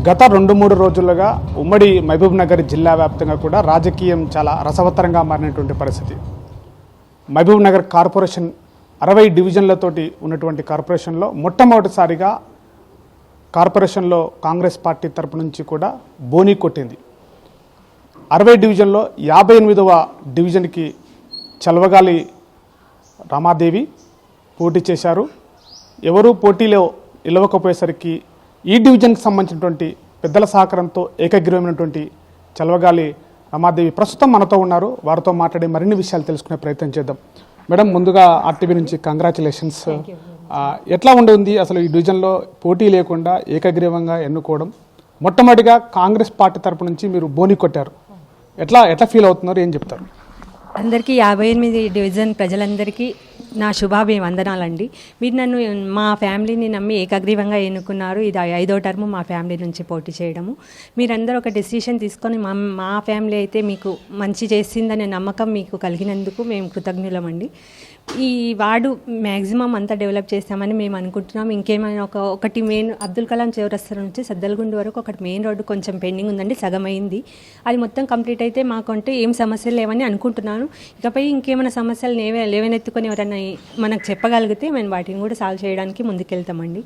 గత 2-3 రోజులుగా ఉమ్మడి మహబూబ్ నగర్ జిల్లా వ్యాప్తంగా కూడా రాజకీయం చాలా రసవత్తరంగా మారినటువంటి పరిస్థితి. మహబూబ్ నగర్ కార్పొరేషన్ 60 డివిజన్లతోటి ఉన్నటువంటి కార్పొరేషన్లో మొట్టమొదటిసారిగా కార్పొరేషన్లో కాంగ్రెస్ పార్టీ తరపు నుంచి కూడా బోనీ కొట్టింది. 60 డివిజన్లో 58వ డివిజన్కి చలవగాలి రమాదేవి పోటీ చేశారు. ఎవరూ పోటీలో నిలవకపోయేసరికి ఈ డివిజన్కి సంబంధించినటువంటి పెద్దల సహకారంతో ఏకగ్రీవమైనటువంటి చలవగాలి రమాదేవి ప్రస్తుతం మనతో ఉన్నారు. వారితో మాట్లాడి మరిన్ని విషయాలు తెలుసుకునే ప్రయత్నం చేద్దాం. మేడం, ముందుగా ఆర్టీవీ నుంచి కంగ్రాచులేషన్స్. ఎట్లా ఉండేది అసలు ఈ డివిజన్లో పోటీ లేకుండా ఏకగ్రీవంగా ఎన్నుకోవడం? మొట్టమొదటిగా కాంగ్రెస్ పార్టీ తరపు నుంచి మీరు బోని కొట్టారు. ఎట్లా ఫీల్ అవుతున్నారు, ఏం చెప్తారు? అందరికీ 58 డివిజన్ ప్రజలందరికీ నా శుభాభివందనాలండి. మీరు నన్ను మా ఫ్యామిలీని నమ్మి ఏకగ్రీవంగా ఎన్నుకున్నారు. ఇది 5వ టర్మ్ మా ఫ్యామిలీ నుంచి పోటీ చేయడము. మీరందరూ ఒక డెసిషన్ తీసుకొని మా ఫ్యామిలీ అయితే మీకు మంచి చేసిందనే నమ్మకం మీకు కలిగినందుకు మేము కృతజ్ఞులమండి. ఈ వార్డు మ్యాక్సిమం అంతా డెవలప్ చేస్తామని మేము అనుకుంటున్నాం. ఇంకేమైనా ఒకటి మెయిన్ అబ్దుల్ కలాం చౌరస్తా నుంచి సద్దల్గుండు వరకు ఒకటి మెయిన్ రోడ్డు కొంచెం పెండింగ్ ఉందండి, సగం అయింది. అది మొత్తం కంప్లీట్ అయితే మాకంటే ఏం సమస్యలు లేవని అనుకుంటున్నాను. ఇకపై ఇంకేమైనా సమస్యలు లేవనెత్తుకొని ఎవరైనా మనకు చెప్పగలిగితే మేము వాటిని కూడా సాల్వ్ చేయడానికి ముందుకెళ్తామండి.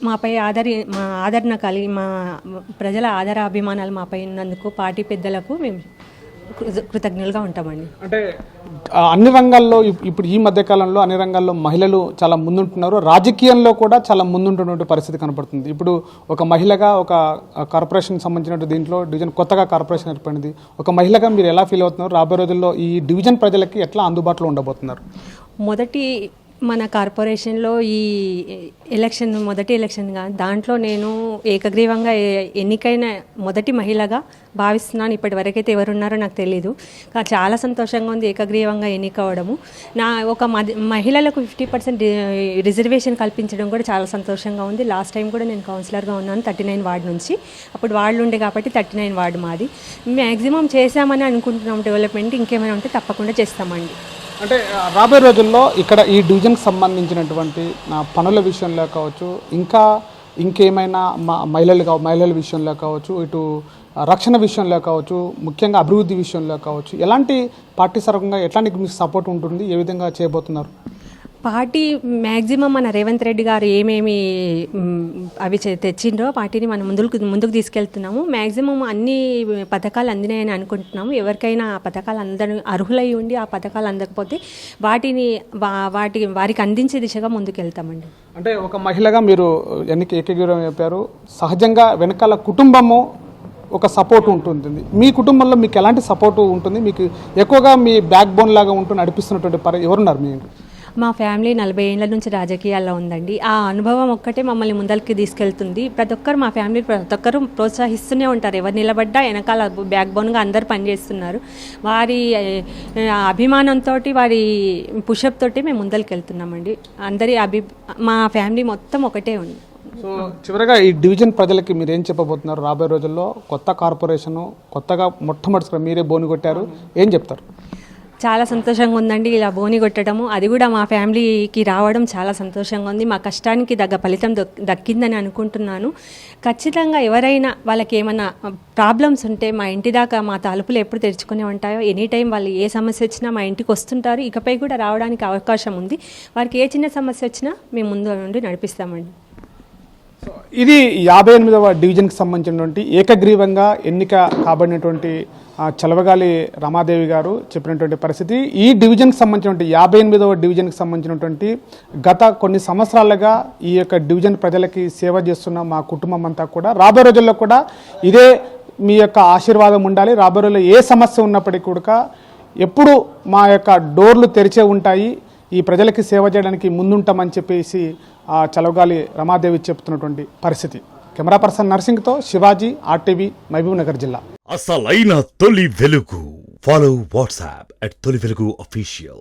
మాపై ఆదరణ కలిగి మా ప్రజల ఆదర అభిమానాలు మాపై ఉన్నందుకు పార్టీ పెద్దలకు మేము కృతజ్ఞులుగా ఉంటామండి. అంటే అన్ని రంగాల్లో ఇప్పుడు ఈ మధ్యకాలంలో అన్ని రంగాల్లో మహిళలు చాలా ముందుంటున్నారు. రాజకీయంలో కూడా చాలా ముందుంటున్నటువంటి పరిస్థితి కనపడుతుంది. ఇప్పుడు ఒక మహిళగా ఒక కార్పొరేషన్ సంబంధించిన దీంట్లో డివిజన్ కొత్తగా కార్పొరేషన్ ఏర్పడింది. ఒక మహిళగా మీరు ఎలా ఫీల్ అవుతున్నారు? రాబోయే రోజుల్లో ఈ డివిజన్ ప్రజలకి ఎట్లా అందుబాటులో ఉండబోతున్నారు? మొదటి మన కార్పొరేషన్లో ఈ మొదటి ఎలక్షన్గా దాంట్లో నేను ఏకగ్రీవంగా ఎన్నికైన మొదటి మహిళగా భావిస్తున్నాను. ఇప్పటి వరకైతే ఎవరున్నారో నాకు తెలీదు. చాలా సంతోషంగా ఉంది ఏకగ్రీవంగా ఎన్నికవడము. ఒక మహిళలకు 50% రిజర్వేషన్ కల్పించడం కూడా చాలా సంతోషంగా ఉంది. లాస్ట్ టైం కూడా నేను కౌన్సిలర్గా ఉన్నాను 39 వార్డు నుంచి. అప్పుడు వార్డులు ఉండే కాబట్టి 39 వార్డు మాది. మ్యాక్సిమం చేశామని అనుకుంటున్నాం. డెవలప్మెంట్ ఇంకేమైనా ఉంటే తప్పకుండా చేస్తామండి. అంటే రాబోయే రోజుల్లో ఇక్కడ ఈ డివిజన్కి సంబంధించినటువంటి పనుల విషయంలో కావచ్చు, ఇంకేమైనా మహిళల విషయంలో కావచ్చు, ఇటు రక్షణ విషయంలో కావచ్చు, ముఖ్యంగా అభివృద్ధి విషయంలో కావచ్చు, ఎలాంటి పార్టీ సరకంగా ఎట్లాంటి మీకు సపోర్ట్ ఉంటుంది? ఏ విధంగా చేయబోతున్నారు? పార్టీ మ్యాక్సిమం మన రేవంత్ రెడ్డి గారు ఏమేమి అవి తెచ్చిండ్రో పార్టీని మనం ముందుకు తీసుకెళ్తున్నాము. మ్యాక్సిమం అన్ని పథకాలు అందినాయని అనుకుంటున్నాము. ఎవరికైనా ఆ పథకాలు అర్హులై ఉండి ఆ పథకాలు అందకపోతే వారికి అందించే దిశగా ముందుకెళ్తామండి. అంటే ఒక మహిళగా మీరు ఏకగ్రీవం చెప్పారు. సహజంగా వెనకాల కుటుంబము ఒక సపోర్ట్ ఉంటుంది. మీ కుటుంబంలో మీకు ఎలాంటి సపోర్టు ఉంటుంది? మీకు ఎక్కువగా మీ బ్యాక్ బోన్ లాగా ఉంటూ నడిపిస్తున్నటువంటి ఎవరున్నారు మీ? మా ఫ్యామిలీ 40 ఏళ్ల నుంచి రాజకీయాల్లో ఉందండి. ఆ అనుభవం ఒక్కటే మమ్మల్ని ముందరికి తీసుకెళ్తుంది. ప్రతి ఒక్కరు మా ఫ్యామిలీ ప్రోత్సహిస్తూనే ఉంటారు. ఎవరు నిలబడ్డా వెనకాల బ్యాక్ బోన్గా అందరు పనిచేస్తున్నారు. వారి అభిమానంతో వారి పుషప్ తోటి మేము ముందరికి వెళ్తున్నామండి. మా ఫ్యామిలీ మొత్తం ఒకటే ఉంది. సో చివరిగా ఈ డివిజన్ ప్రజలకి మీరు ఏం చెప్పబోతున్నారు? రాబోయే రోజుల్లో కొత్త కార్పొరేషను కొత్తగా మొట్టమొదటిసారి మీరే బోని కొట్టారు, ఏం చెప్తారు? చాలా సంతోషంగా ఉందండి ఇలా బోని కొట్టడము. అది కూడా మా ఫ్యామిలీకి రావడం చాలా సంతోషంగా ఉంది. మా కష్టానికి తగ్గ ఫలితం దక్కిందని అనుకుంటున్నాను. ఖచ్చితంగా ఎవరైనా వాళ్ళకి ఏమైనా ప్రాబ్లమ్స్ ఉంటే మా ఇంటి దాకా మా తలుపులు ఎప్పుడు తెరుచుకునే ఉంటాయో, ఎనీ టైం వాళ్ళు ఏ సమస్య వచ్చినా మా ఇంటికి వస్తుంటారు. ఇకపై కూడా రావడానికి అవకాశం ఉంది. వారికి ఏ చిన్న సమస్య వచ్చినా మేము ముందు నుండి నడిపిస్తామండి. ఇది 58వ డివిజన్కి సంబంధించినటువంటి ఏకగ్రీవంగా ఎన్నిక కాబడినటువంటి చలవగాలి రమాదేవి గారు చెప్పినటువంటి పరిస్థితి. ఈ డివిజన్కి సంబంధించినటువంటి 58వ డివిజన్కి సంబంధించినటువంటి గత కొన్ని సంవత్సరాలుగా ఈ యొక్క డివిజన్ ప్రజలకి సేవ చేస్తున్న మా కుటుంబం అంతా కూడా రాబోయే రోజుల్లో కూడా ఇదే మీ యొక్క ఆశీర్వాదం ఉండాలి. రాబోయే రోజుల్లో ఏ సమస్య ఉన్నప్పటికీ కూడా ఎప్పుడు మా యొక్క డోర్లు తెరిచే ఉంటాయి, ఈ ప్రజలకి సేవ చేయడానికి ముందుంటామని చెప్పేసి చలవగాలి రమాదేవి చెప్తున్నటువంటి పరిస్థితి. కెమెరా పర్సన్ నర్సింగ్తో శివాజీ, ఆర్టీవీ, మహబూబ్ నగర్ జిల్లా. అసలైన తొలి వెలుగు. ఫాలో వాట్సాప్ @తొలి వెలుగు official.